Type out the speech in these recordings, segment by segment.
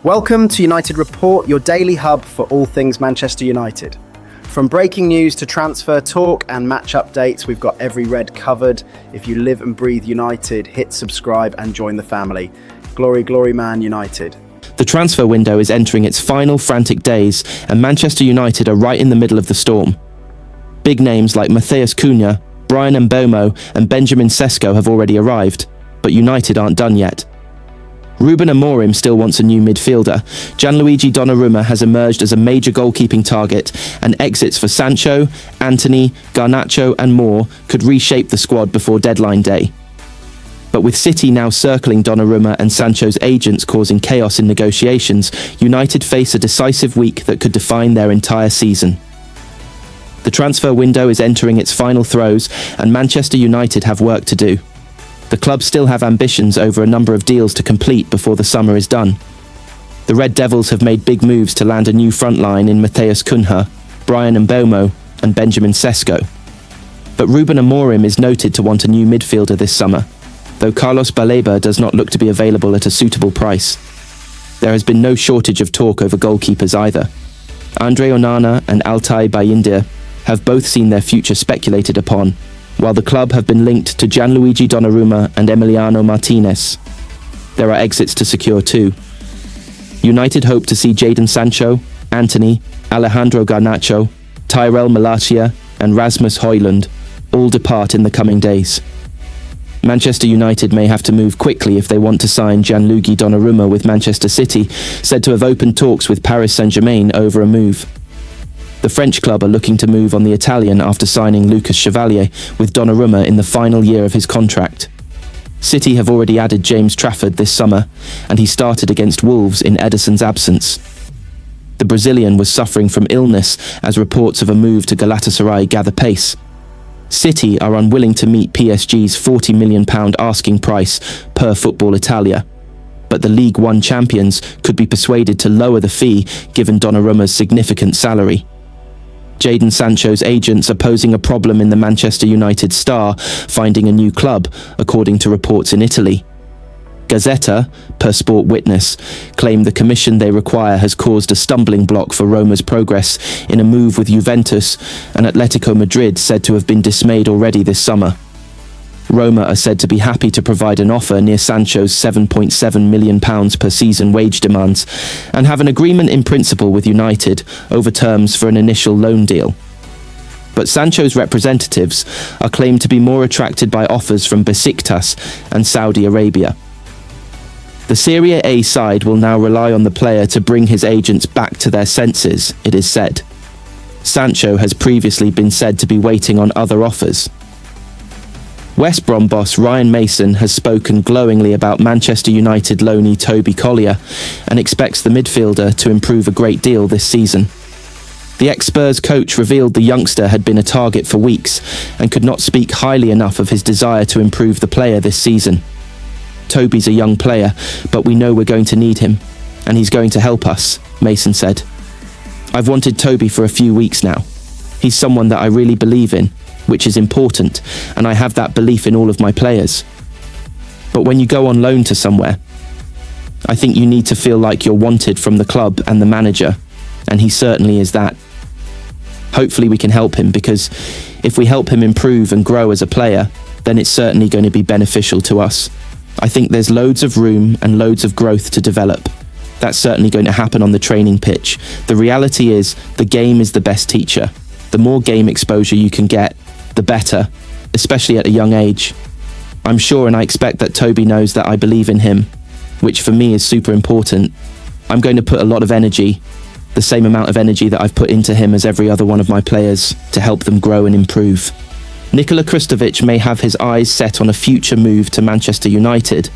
Welcome to United Report, your daily hub for all things Manchester United. From breaking news to transfer talk and match updates, we've got every red covered. If you live and breathe United, hit subscribe and join the family. Glory, glory, Man United. The transfer window is entering its final frantic days, and Manchester United are right in the middle of the storm. Big names like Matheus Cunha, Bryan Mbeumo and Benjamin Sesko have already arrived, but United aren't done yet. Ruben Amorim still wants a new midfielder. Gianluigi Donnarumma has emerged as a major goalkeeping target, and exits for Sancho, Antony, Garnacho and more could reshape the squad before deadline day. But with City now circling Donnarumma and Sancho's agents causing chaos in negotiations, United face a decisive week that could define their entire season. The transfer window is entering its final throes, and Manchester United have work to do. The club still have ambitions over a number of deals to complete before the summer is done. The Red Devils have made big moves to land a new front line in Matheus Cunha, Bryan Mbeumo and Benjamin Sesko. But Ruben Amorim is noted to want a new midfielder this summer, though Carlos Baleba does not look to be available at a suitable price. There has been no shortage of talk over goalkeepers either. Andre Onana and Altay Bayindir have both seen their future speculated upon, while the club have been linked to Gianluigi Donnarumma and Emiliano Martinez. There are exits to secure too. United hope to see Jadon Sancho, Antony, Alejandro Garnacho, Tyrell Malacia and Rasmus Højlund all depart in the coming days. Manchester United may have to move quickly if they want to sign Gianluigi Donnarumma, with Manchester City said to have opened talks with Paris Saint-Germain over a move. The French club are looking to move on the Italian after signing Lucas Chevalier, with Donnarumma in the final year of his contract. City have already added James Trafford this summer, and he started against Wolves in Ederson's absence. The Brazilian was suffering from illness as reports of a move to Galatasaray gather pace. City are unwilling to meet PSG's £40 million asking price per Football Italia, but the League One champions could be persuaded to lower the fee given Donnarumma's significant salary. Jadon Sancho's agents are posing a problem in the Manchester United star finding a new club, according to reports in Italy. Gazzetta, per Sport Witness, claim the commission they require has caused a stumbling block for Roma's progress in a move with Juventus, and Atletico Madrid said to have been dismayed already this summer. Roma are said to be happy to provide an offer near Sancho's £7.7 million per season wage demands, and have an agreement in principle with United over terms for an initial loan deal. But Sancho's representatives are claimed to be more attracted by offers from Besiktas and Saudi Arabia. The Serie A side will now rely on the player to bring his agents back to their senses, it is said. Sancho has previously been said to be waiting on other offers. West Brom boss Ryan Mason has spoken glowingly about Manchester United loanee Toby Collyer and expects the midfielder to improve a great deal this season. The ex-Spurs coach revealed the youngster had been a target for weeks and could not speak highly enough of his desire to improve the player this season. Toby's a young player, but we know we're going to need him, and he's going to help us, Mason said. I've wanted Toby for a few weeks now. He's someone that I really believe in, which is important, and I have that belief in all of my players. But when you go on loan to somewhere, I think you need to feel like you're wanted from the club and the manager, and he certainly is that. Hopefully we can help him, because if we help him improve and grow as a player, then it's certainly going to be beneficial to us. I think there's loads of room and loads of growth to develop. That's certainly going to happen on the training pitch. The reality is, the game is the best teacher. The more game exposure you can get, the better, especially at a young age. I'm sure and I expect that Toby knows that I believe in him, which for me is super important. I'm going to put a lot of energy, the same amount of energy that I've put into him as every other one of my players, to help them grow and improve. Nikola Krstovic may have his eyes set on a future move to Manchester United,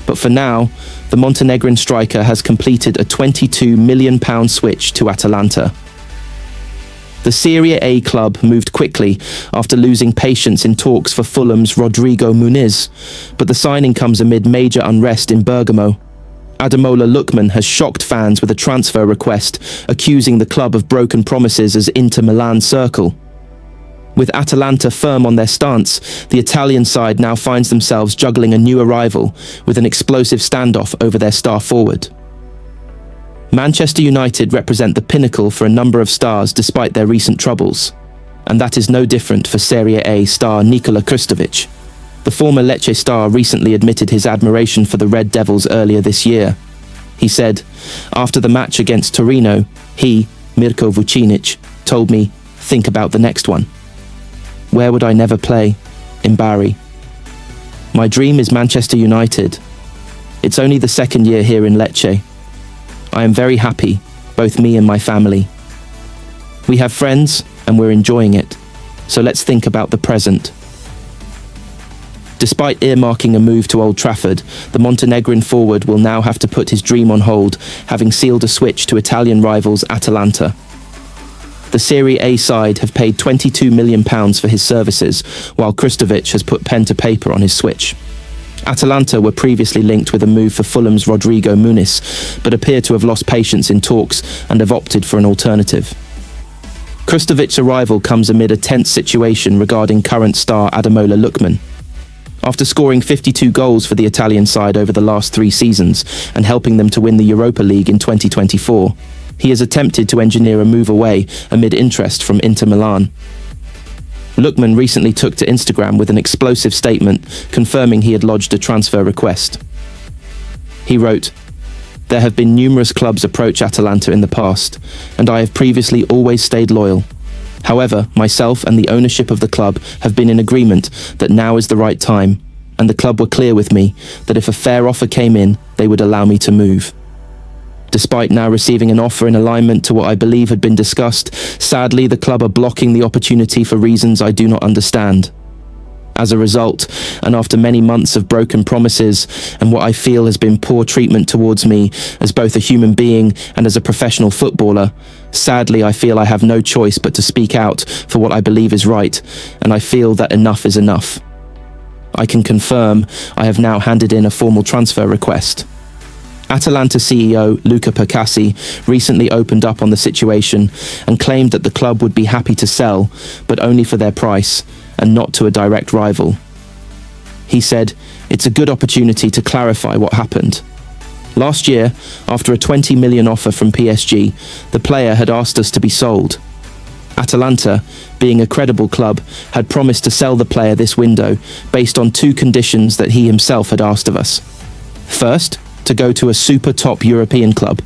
but for now, the Montenegrin striker has completed a £22 million switch to Atalanta. The Serie A club moved quickly after losing patience in talks for Fulham's Rodrigo Muniz, but the signing comes amid major unrest in Bergamo. Ademola Lookman has shocked fans with a transfer request, accusing the club of broken promises as Inter Milan circle. With Atalanta firm on their stance, the Italian side now finds themselves juggling a new arrival with an explosive standoff over their star forward. Manchester United represent the pinnacle for a number of stars despite their recent troubles. And that is no different for Serie A star Nikola Krstovic. The former Lecce star recently admitted his admiration for the Red Devils earlier this year. He said, after the match against Torino, he, Mirko Vucinic, told me, think about the next one. Where would I never play? In Bari. My dream is Manchester United. It's only the second year here in Lecce. I am very happy, both me and my family. We have friends and we're enjoying it, so let's think about the present. Despite earmarking a move to Old Trafford, the Montenegrin forward will now have to put his dream on hold, having sealed a switch to Italian rivals Atalanta. The Serie A side have paid £22 million for his services, while Krstovic has put pen to paper on his switch. Atalanta were previously linked with a move for Fulham's Rodrigo Muniz, but appear to have lost patience in talks and have opted for an alternative. Krstovic's arrival comes amid a tense situation regarding current star Ademola Lookman. After scoring 52 goals for the Italian side over the last 3 seasons and helping them to win the Europa League in 2024, he has attempted to engineer a move away amid interest from Inter Milan. Lookman recently took to Instagram with an explosive statement confirming he had lodged a transfer request. He wrote, "There have been numerous clubs approach Atalanta in the past, and I have previously always stayed loyal. However, myself and the ownership of the club have been in agreement that now is the right time, and the club were clear with me that if a fair offer came in, they would allow me to move. Despite now receiving an offer in alignment to what I believe had been discussed, sadly the club are blocking the opportunity for reasons I do not understand. As a result, and after many months of broken promises and what I feel has been poor treatment towards me as both a human being and as a professional footballer, sadly I feel I have no choice but to speak out for what I believe is right, and I feel that enough is enough. I can confirm I have now handed in a formal transfer request." Atalanta CEO Luca Percassi recently opened up on the situation and claimed that the club would be happy to sell, but only for their price, and not to a direct rival. He said, "It's a good opportunity to clarify what happened. Last year, after a 20 million offer from PSG, the player had asked us to be sold. Atalanta, being a credible club, had promised to sell the player this window based on 2 conditions that he himself had asked of us. First, to go to a super top European club,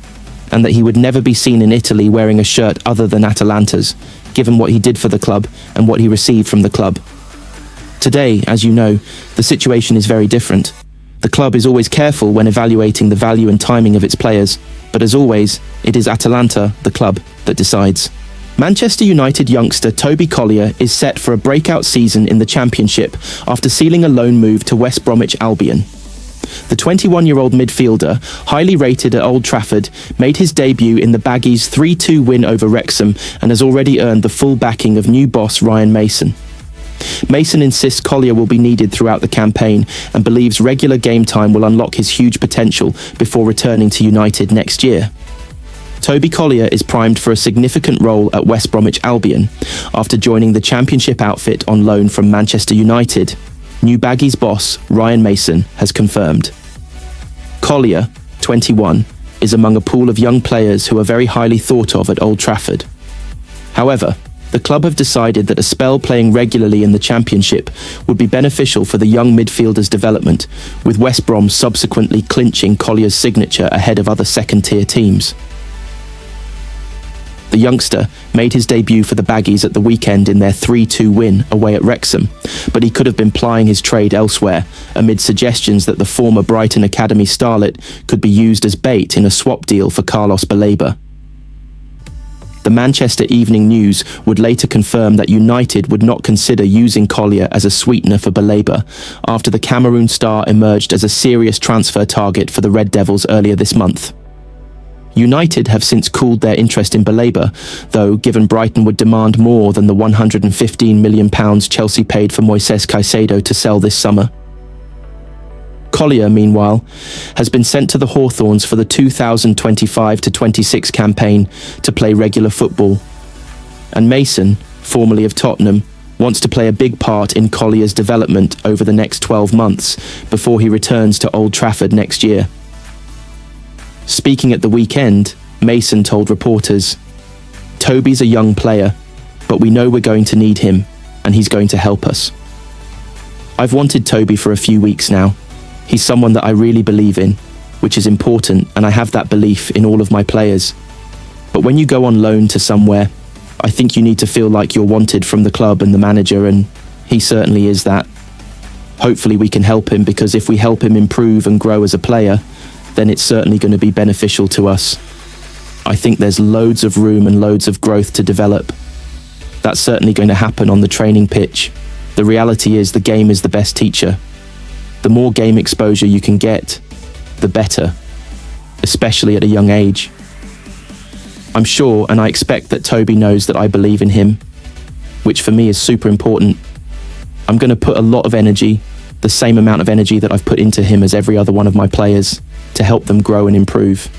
and that he would never be seen in Italy wearing a shirt other than Atalanta's, given what he did for the club and what he received from the club. Today, as you know, the situation is very different. The club is always careful when evaluating the value and timing of its players, but as always, it is Atalanta, the club, that decides." Manchester United youngster Toby Collyer is set for a breakout season in the Championship after sealing a loan move to West Bromwich Albion. The 21-year-old midfielder, highly rated at Old Trafford, made his debut in the Baggies' 3-2 win over Wrexham and has already earned the full backing of new boss Ryan Mason. Mason insists Collyer will be needed throughout the campaign and believes regular game time will unlock his huge potential before returning to United next year. Toby Collyer is primed for a significant role at West Bromwich Albion after joining the Championship outfit on loan from Manchester United. New Baggies boss Ryan Mason has confirmed. Collyer, 21, is among a pool of young players who are very highly thought of at Old Trafford. However, the club have decided that a spell playing regularly in the Championship would be beneficial for the young midfielder's development, with West Brom subsequently clinching Collyer's signature ahead of other second-tier teams. The youngster made his debut for the Baggies at the weekend in their 3-2 win away at Wrexham, but he could have been plying his trade elsewhere amid suggestions that the former Brighton Academy starlet could be used as bait in a swap deal for Carlos Baleba. The Manchester Evening News would later confirm that United would not consider using Collyer as a sweetener for Baleba after the Cameroon star emerged as a serious transfer target for the Red Devils earlier this month. United have since cooled their interest in Baleba, though given Brighton would demand more than the £115 million Chelsea paid for Moises Caicedo to sell this summer. Collyer, meanwhile, has been sent to the Hawthorns for the 2025-26 campaign to play regular football. And Mason, formerly of Tottenham, wants to play a big part in Collyer's development over the next 12 months before he returns to Old Trafford next year. Speaking at the weekend, Mason told reporters, "Toby's a young player, but we know we're going to need him, and he's going to help us." I've wanted Toby for a few weeks now. He's someone that I really believe in, which is important, and I have that belief in all of my players. But when you go on loan to somewhere, I think you need to feel like you're wanted from the club and the manager, and he certainly is that. Hopefully we can help him, because if we help him improve and grow as a player, then it's certainly going to be beneficial to us. I think there's loads of room and loads of growth to develop. That's certainly going to happen on the training pitch. The reality is the game is the best teacher. The more game exposure you can get, the better, especially at a young age. I'm sure and I expect that Toby knows that I believe in him, which for me is super important. I'm going to put a lot of energy, the same amount of energy that I've put into him as every other one of my players, to help them grow and improve.